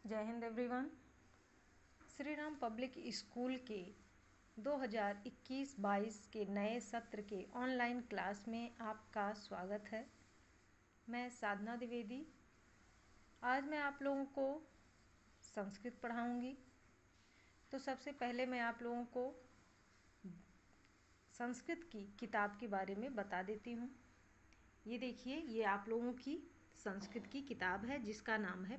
जय Hind everyone. Shri Ram public school के 2021-22 के नए सत्र के ऑनलाइन क्लास में आपका स्वागत है। मैं साधना द्विवेदी। आज मैं आप लोगों को संस्कृत पढ़ाऊंगी। तो सबसे पहले मैं आप लोगों को संस्कृत की किताब के बारे में बता देती हूँ। ये देखिए, ये आप लोगों की संस्कृत की किताब है जिसका नाम है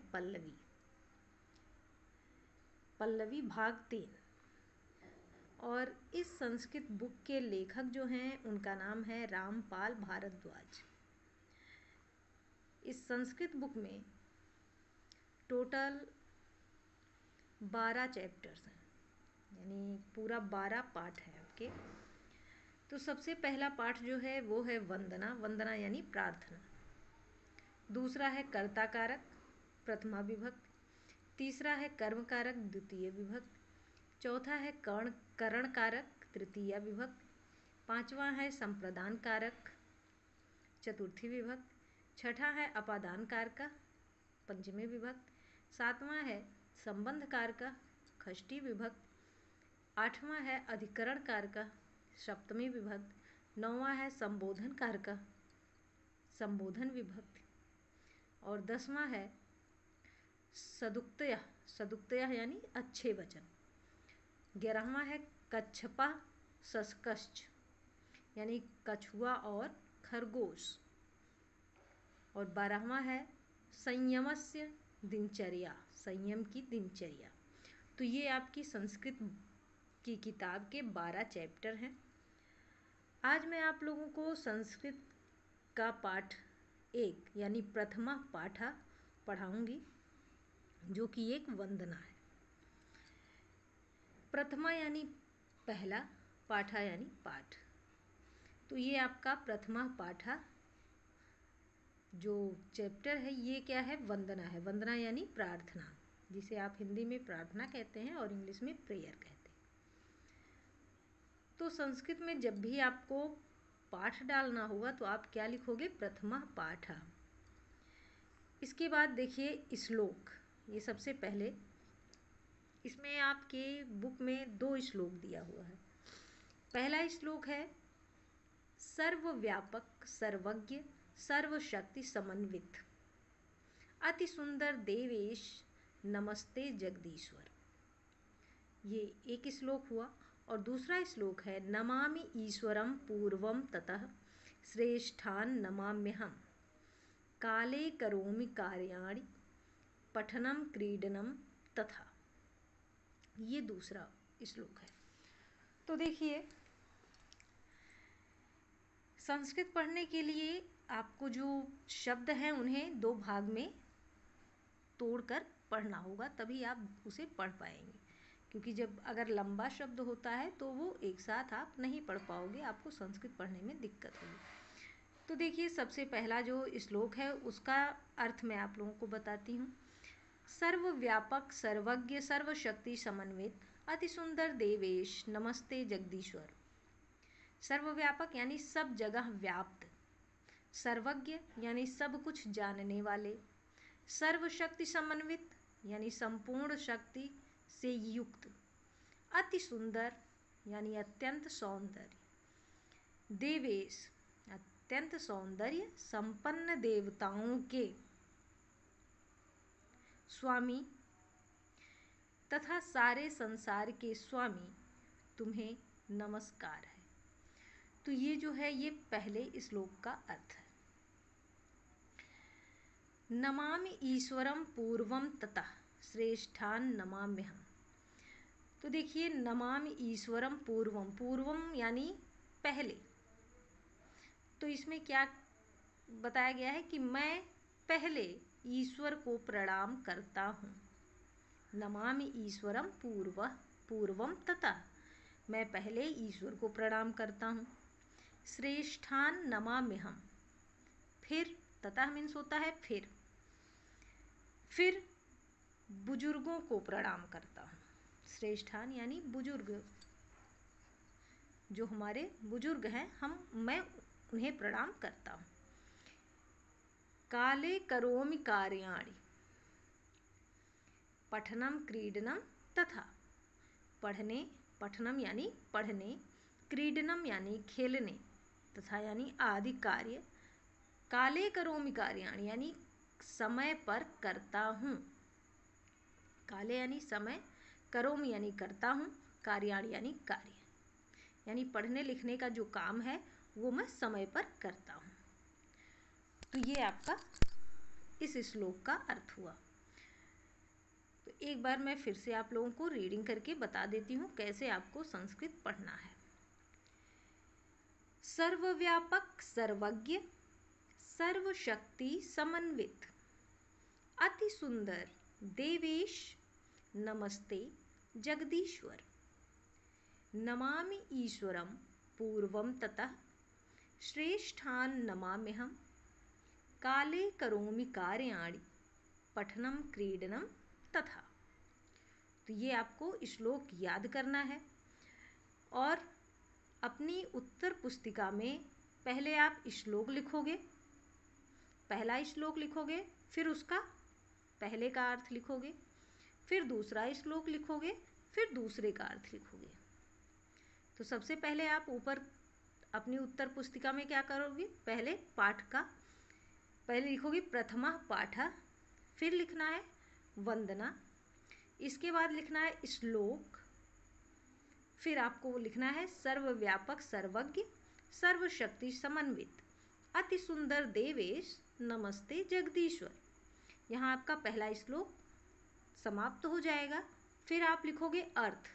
पल्लवी भाग 3। और इस संस्कृत बुक के लेखक जो हैं उनका नाम है रामपाल भारद्वाज। इस संस्कृत बुक में टोटल 12 चैप्टर्स हैं, यानी पूरा 12 पाठ हैं आपके। तो सबसे पहला पाठ जो है वो है वंदना। वंदना यानी प्रार्थना। दूसरा है कर्ता कारक, प्रथमा विभक्ति। तीसरा है कर्म कारक, द्वितीय विभक्ति। चौथा है करण कारक, तृतीया विभक्ति। पांचवा है संप्रदान कारक, चतुर्थी विभक्ति। छठा है अपादान कारक, पंचमी विभक्ति। सातवां है संबंध कारक, षष्ठी विभक्ति। आठवां है अधिकरण कारक, सप्तमी विभक्ति। नौवां है संबोधन कारक, संबोधन विभक्ति। और 10वां है सदुक्तयः, सदुक्तयः यानी अच्छे वचन। 11वां है कच्छपा सस्कश्च यानी कछुआ और खरगोश। और 12वां है संयमस्य दिनचर्या, संयम की दिनचर्या। तो ये आपकी संस्कृत की किताब के 12 चैप्टर हैं। आज मैं आप लोगों को संस्कृत का पाठ 1 यानी प्रथमा पाठा पढ़ाऊंगी, जो कि एक वंदना है। प्रथमा यानी पहला, पाठा यानी पाठ। तो ये आपका प्रथमा पाठा जो चैप्टर है ये क्या है? वंदना है। वंदना यानी प्रार्थना, जिसे आप हिंदी में प्रार्थना कहते हैं और इंग्लिश में प्रेयर कहते हैं। तो संस्कृत में जब भी आपको पाठ डालना होगा तो आप क्या लिखोगे? प्रथमा पाठा। इसके बाद देखिए श्लोक। ये सबसे पहले इसमें आपके बुक में 2 श्लोक दिया हुआ है। पहला श्लोक है सर्वव्यापक सर्वज्ञ सर्वशक्ति समन्वित अति सुंदर देवेश नमस्ते जगदीश्वर। ये एक श्लोक हुआ। और दूसरा श्लोक है नमामि ईश्वरं पूर्वं ततः श्रेष्ठान् नमाम्यहम् काले करोमि कार्याणि पठनं क्रीडनं तथा। ये दूसरा श्लोक है। तो देखिए, संस्कृत पढ़ने के लिए आपको जो शब्द हैं उन्हें 2 भाग में तोड़कर पढ़ना होगा, तभी आप उसे पढ़ पाएंगे। क्योंकि जब अगर लंबा शब्द होता है तो वो एक साथ आप नहीं पढ़ पाओगे, आपको संस्कृत पढ़ने में दिक्कत होगी। तो देखिए, सबसे पहला जो श्लोक है उसका अर्थ मैं आप लोगों को बताती हूँ। सर्वव्यापक सर्वज्ञ सर्वशक्ति समन्वित अति सुंदर देवेश नमस्ते जगदीश्वर। सर्वव्यापक यानी सब जगह व्याप्त, सर्वज्ञ यानी सब कुछ जानने वाले, सर्वशक्ति समन्वित यानी संपूर्ण शक्ति से युक्त, अति सुंदर यानी अत्यंत सौंदर्य, देवेश अत्यंत सौंदर्य संपन्न देवताओं के स्वामी तथा सारे संसार के स्वामी, तुम्हें नमस्कार है। तो ये जो है ये पहले श्लोक का अर्थ है। नमामि ईश्वरं पूर्वं ततः श्रेष्ठान् नमाम्यहम्। तो देखिए, नमामि ईश्वरं पूर्वं, पूर्वम यानी पहले। तो इसमें क्या बताया गया है कि मैं पहले ईश्वर को प्रणाम करता हूँ। नमामि ईश्वरं पूर्वं ततः, मैं पहले ईश्वर को प्रणाम करता हूँ। श्रेष्ठान् नमाम्यहम्, फिर ततः मीन्स होता है फिर बुजुर्गों को प्रणाम करता हूँ। श्रेष्ठान यानी बुजुर्ग, जो हमारे बुजुर्ग हैं मैं उन्हें प्रणाम करता हूँ। काले करोमि कार्याणि, पठनम क्रीडनम तथा। पढ़ने, पठनम यानी पढ़ने, क्रीडनम यानी खेलने, तथा यानी आदि कार्य, काले करोमि कार्याणि यानी समय पर करता हूँ। काले यानी समय, करोमि यानी करता हूँ, कार्याणि यानी कार्य, यानी पढ़ने लिखने का जो काम है वो मैं समय पर करता हूँ। तो ये आपका इस श्लोक का अर्थ हुआ। तो एक बार मैं फिर से आप लोगों को रीडिंग करके बता देती हूँ कैसे आपको संस्कृत पढ़ना है। सर्वव्यापक, सर्वज्ञ, सर्वशक्ति समन्वित, अति सुंदर देवेश, नमस्ते जगदीश्वर, नमामि ईश्वरं पूर्वं ततः, श्रेष्ठान् नमाम्यहं, काले करोमि कार्याणि, पठनं क्रीडनं तथा। तो ये आपको श्लोक याद करना है और अपनी उत्तर पुस्तिका में पहले आप श्लोक लिखोगे, पहला श्लोक लिखोगे, फिर उसका पहले का अर्थ लिखोगे, फिर दूसरा श्लोक लिखोगे, फिर दूसरे का अर्थ लिखोगे। तो सबसे पहले आप ऊपर अपनी उत्तर पुस्तिका में क्या करोगे, पहले पाठ का पहले लिखोगे प्रथमा पाठः, फिर लिखना है वंदना, इसके बाद लिखना है श्लोक, फिर आपको लिखना है सर्वव्यापक, सर्वज्ञ, सर्वशक्ति समन्वित, अति सुंदर देवेश, नमस्ते जगदीश्वर। यहाँ आपका पहला श्लोक समाप्त हो जाएगा। फिर आप लिखोगे अर्थ।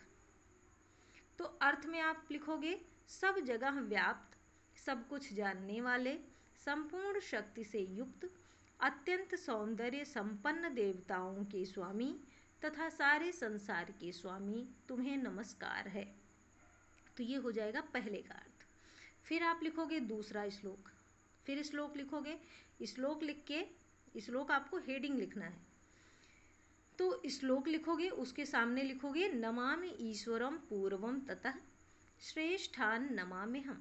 तो अर्थ में आप लिखोगे सब जगह व्याप्त, सब कुछ जानने वाले, संपूर्ण शक्ति से युक्त, अत्यंत सौंदर्य संपन्न देवताओं के स्वामी तथा सारे संसार के स्वामी, तुम्हें नमस्कार है। तो ये हो जाएगा पहले का अर्थ। फिर आप लिखोगे दूसरा श्लोक, फिर श्लोक लिखोगे, श्लोक लिख के श्लोक आपको हेडिंग लिखना है। तो श्लोक लिखोगे, उसके सामने लिखोगे नमामि ईश्वरं पूर्वं ततः, श्रेष्ठान् नमाम्यहं,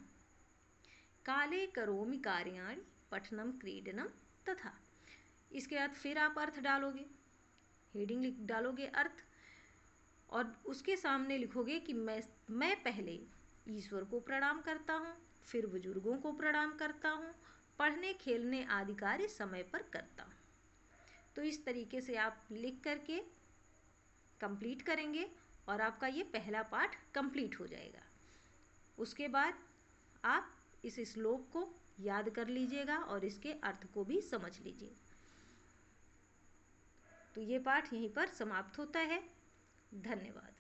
काले करोमि कार्याणि, पठनं क्रीडनं तथा। इसके बाद फिर आप अर्थ डालोगे, हेडिंग लिख डालोगे अर्थ, और उसके सामने लिखोगे कि मैं पहले ईश्वर को प्रणाम करता हूँ, फिर बुजुर्गों को प्रणाम करता हूँ, पढ़ने खेलने आदि कार्य समय पर करता हूँ। तो इस तरीके से आप लिख करके कंप्लीट करेंगे और आपका ये पहला पाठ कंप्लीट हो जाएगा। उसके बाद आप इस श्लोक को याद कर लीजिएगा और इसके अर्थ को भी समझ लीजिए। तो ये पाठ यहीं पर समाप्त होता है। धन्यवाद।